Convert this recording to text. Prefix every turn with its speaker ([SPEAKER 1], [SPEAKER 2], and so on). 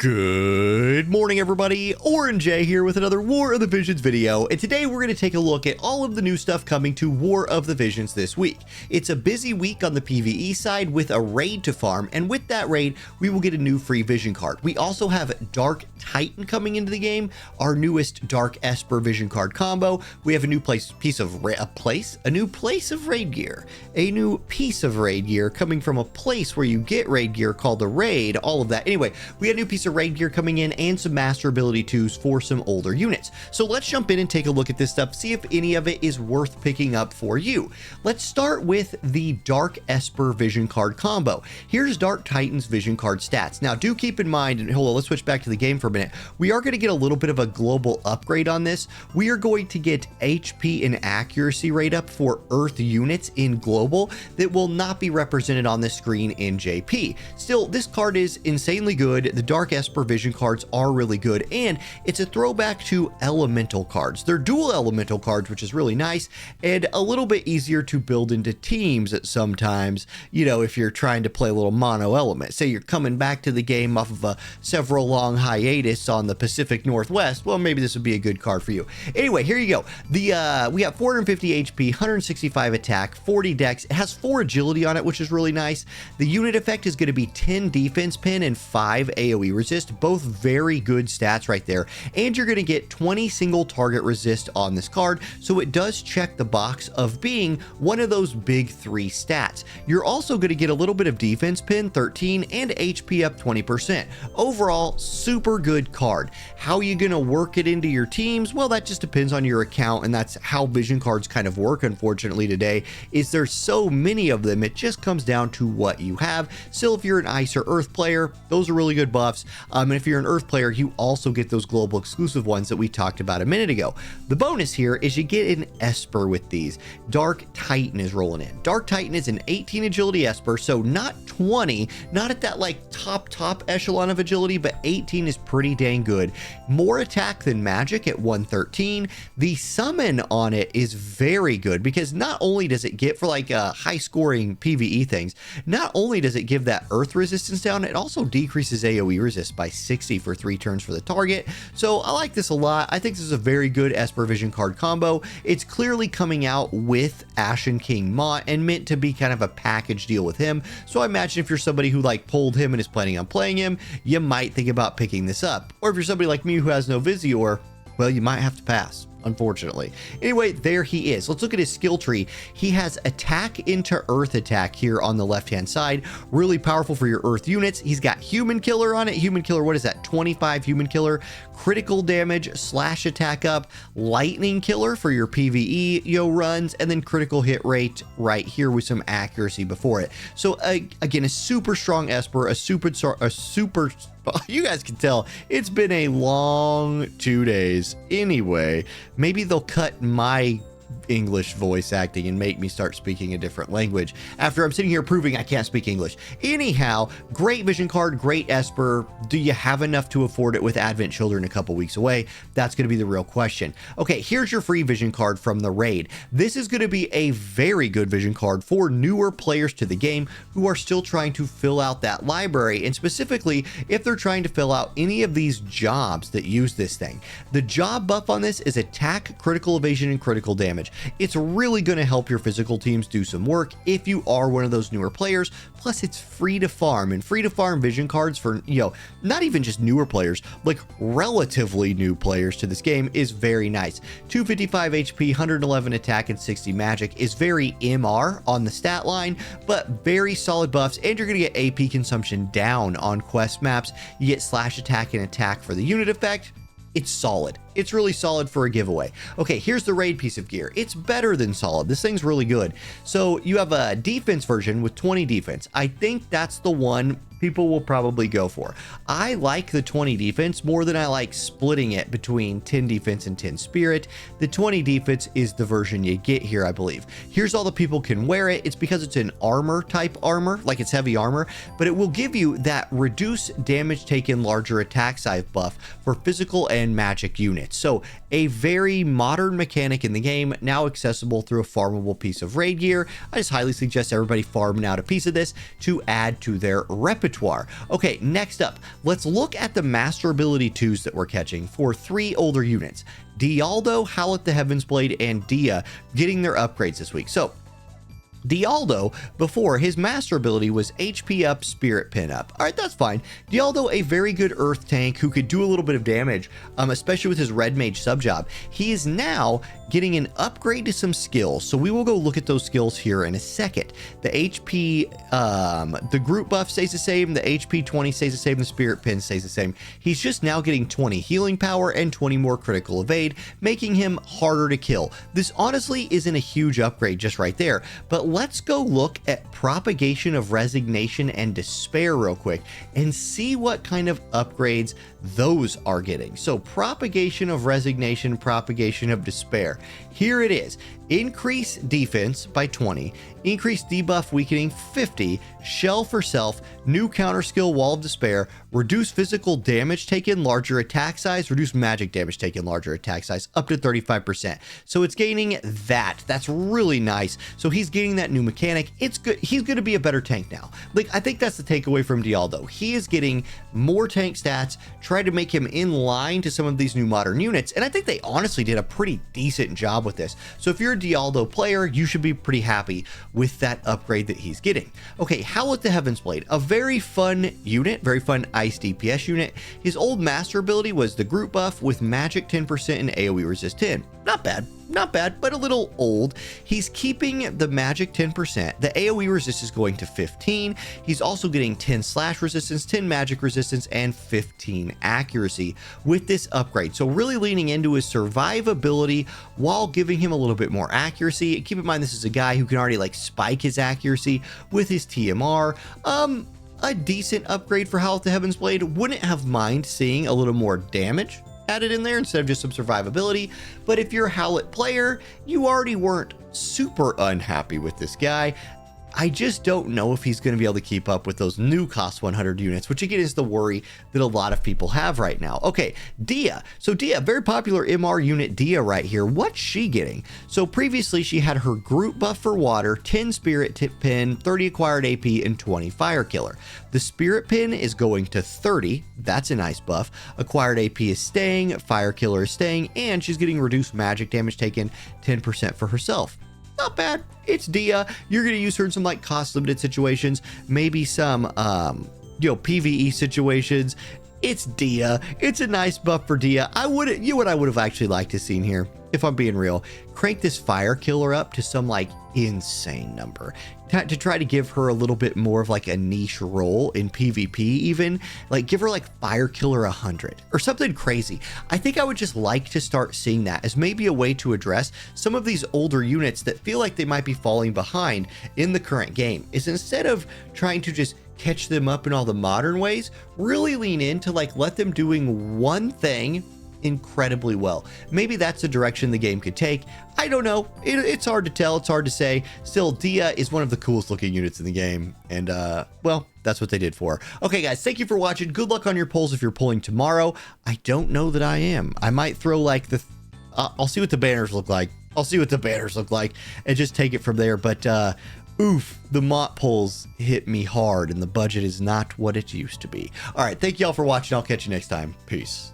[SPEAKER 1] Good morning, everybody. Orange J here with another War of the Visions video, and today we're going to take a look at all of the new stuff coming to War of the Visions this week. It's a busy week on the PvE side with a raid to farm, and with that raid, we will get a new free vision card. We also have Dark Titan coming into the game, our newest Dark Esper vision card combo. We have a new piece of raid gear, a new piece of raid gear coming from a place where you get raid gear called a raid. All of that. Anyway, we had a new piece of raid gear coming in and some master ability 2s for some older units. So let's jump in and take a look at this stuff, see if any of it is worth picking up for you. Let's start with the Dark Esper vision card combo. Here's Dark Titan's vision card stats. Now do keep in mind, and hold on, let's switch back to the game for a minute. We are going to get a little bit of a global upgrade on this. We are going to get HP and accuracy rate up for Earth units in global that will not be represented on this screen in JP. Still, this card is insanely good. The Dark Esper vision cards are really good, and it's a throwback to elemental cards. They're dual elemental cards, which is really nice and a little bit easier to build into teams at sometimes, you know, if you're trying to play a little mono element. Say you're coming back to the game off of a several long hiatus on the Pacific Northwest, well, maybe this would be a good card for you. Anyway, here you go. We have 450 HP, 165 attack, 40 dex. It has 4 agility on it, which is really nice. The unit effect is going to be 10 defense pin and 5 AoE resist, both very good stats right there. And you're going to get 20 single target resist on this card, so it does check the box of being one of those big 3 stats. You're also going to get a little bit of defense pin, 13, and HP up 20%. Overall, super good card. How are you going to work it into your teams? Well, that just depends on your account, and that's how vision cards kind of work, unfortunately, today, is there's so many of them, it just comes down to what you have. Still, if you're an Ice or Earth player, those are really good buffs. And if you're an Earth player, you also get those global exclusive ones that we talked about a minute ago. The bonus here is you get an Esper with these. Dark Titan is rolling in. Dark Titan is an 18 agility Esper, so not 20, not at that like top echelon of agility, but 18 is pretty dang good. More attack than magic at 113. The summon on it is very good because not only does it get for like high scoring PvE things, not only does it give that earth resistance down, it also decreases AoE resist by 60 for 3 turns for the target. So I like this a lot. I think this is a very good Esper vision card combo. It's clearly coming out with Ashen King Mont and meant to be kind of a package deal with him. So I imagine if you're somebody who like pulled him and is planning on playing him, you might think about picking this up. Or if you're somebody like me who has no Visior, well, you might have to pass, unfortunately. Anyway, there he is. Let's look at his skill tree. He has attack into earth attack here on the left hand side, really powerful for your earth units. He's got human killer on it. Human killer, what is that? 25 human killer, critical damage, slash attack up, lightning killer for your PvE runs, and then critical hit rate right here with some accuracy before it. So again, a super strong Esper, a super you guys can tell it's been a long 2 days. Anyway, maybe they'll cut my English voice acting and make me start speaking a different language after I'm sitting here proving I can't speak English. Anyhow, great vision card, great Esper. Do you have enough to afford it with Advent Children a couple weeks away? That's going to be the real question. Okay, here's your free vision card from the raid. This is going to be a very good vision card for newer players to the game who are still trying to fill out that library, and specifically if they're trying to fill out any of these jobs that use this thing. The job buff on this is attack, critical evasion, and critical damage. It's really going to help your physical teams do some work if you are one of those newer players. Plus, it's free to farm, and free to farm vision cards for, not even just newer players, like relatively new players to this game is very nice. 255 HP, 111 attack, and 60 magic is very MR on the stat line, but very solid buffs, and you're going to get AP consumption down on quest maps. You get slash attack and attack for the unit effect. It's solid. It's really solid for a giveaway. Okay, here's the raid piece of gear. It's better than solid. This thing's really good. So you have a defense version with 20 defense. I think that's the one people will probably go for. I like the 20 defense more than I like splitting it between 10 defense and 10 spirit. The 20 defense is the version you get here, I believe. Here's all the people can wear it. It's because it's an armor type armor, like it's heavy armor, but it will give you that reduce damage taken larger attack size buff for physical and magic units. So a very modern mechanic in the game, now accessible through a farmable piece of raid gear. I just highly suggest everybody farming out a piece of this to add to their repertoire abattoir. Okay, next up, let's look at the master ability 2s that we're catching for 3 older units. Dialdo, Howlet the Heaven's Blade, and Dia getting their upgrades this week. So Dialdo, before, his master ability was HP up, Spirit Pin up. All right, that's fine. Dialdo, a very good earth tank who could do a little bit of damage, especially with his red mage sub job. He is now getting an upgrade to some skills, so we will go look at those skills here in a second. The HP, the group buff stays the same, the HP 20 stays the same, the Spirit Pin stays the same. He's just now getting 20 healing power and 20 more critical evade, making him harder to kill. This honestly isn't a huge upgrade just right there, but let's go look at Propagation of Resignation and Despair real quick and see what kind of upgrades those are getting. So Propagation of Resignation, Propagation of Despair. Here it is. Increase defense by 20, increase debuff weakening 50, shell for self, new counter skill Wall of Despair, reduce physical damage taken, larger attack size, reduce magic damage taken, larger attack size, up to 35%. So it's gaining that. That's really nice. So he's gaining that new mechanic. It's good. He's going to be a better tank now. Like, I think that's the takeaway from Dialdo. He is getting more tank stats, try to make him in line to some of these new modern units, and I think they honestly did a pretty decent job with this. So if you're a Dialdo player, you should be pretty happy with that upgrade that he's getting. Okay, Howlet the Heaven's Blade, a very fun unit, very fun ice DPS unit. His old master ability was the group buff with magic 10% and AoE resist 10. Not bad. Not bad, but a little old. He's keeping the magic 10%. The AoE resist is going to 15. He's also getting 10 slash resistance, 10 magic resistance, and 15 accuracy with this upgrade. So really leaning into his survivability while giving him a little bit more accuracy. Keep in mind, this is a guy who can already like spike his accuracy with his TMR. A decent upgrade for Howlet the Heaven's Blade. Wouldn't have mind seeing a little more damage added in there instead of just some survivability. But if you're a Howlet player, you already weren't super unhappy with this guy. I just don't know if he's going to be able to keep up with those new cost 100 units, which again is the worry that a lot of people have right now. Okay, Dia. So Dia, very popular MR unit Dia right here. What's she getting? So previously she had her group buff for water, 10 spirit pin, 30 acquired AP, and 20 fire killer. The spirit pin is going to 30. That's a nice buff. Acquired AP is staying, fire killer is staying, and she's getting reduced magic damage taken 10% for herself. Not bad. It's Dia. You're going to use her in some like cost limited situations, maybe some, PvE situations. It's Dia. It's a nice buff for Dia. What I would have actually liked to seen here, if I'm being real, crank this fire killer up to some like insane number to try to give her a little bit more of like a niche role in PvP, even like give her like fire killer 100 or something crazy. I think I would just like to start seeing that as maybe a way to address some of these older units that feel like they might be falling behind in the current game, is instead of trying to just catch them up in all the modern ways, really lean into like let them doing one thing incredibly well. Maybe that's the direction the game could take. I don't know. It's hard to tell. It's hard to say. Still, Dia is one of the coolest looking units in the game. And, well, that's what they did for her. Okay, guys, thank you for watching. Good luck on your polls if you're polling tomorrow. I don't know that I am. I might throw like the... I'll see what the banners look like. I'll see what the banners look like and just take it from there. But, oof, the Mont polls hit me hard and the budget is not what it used to be. All right, thank you all for watching. I'll catch you next time. Peace.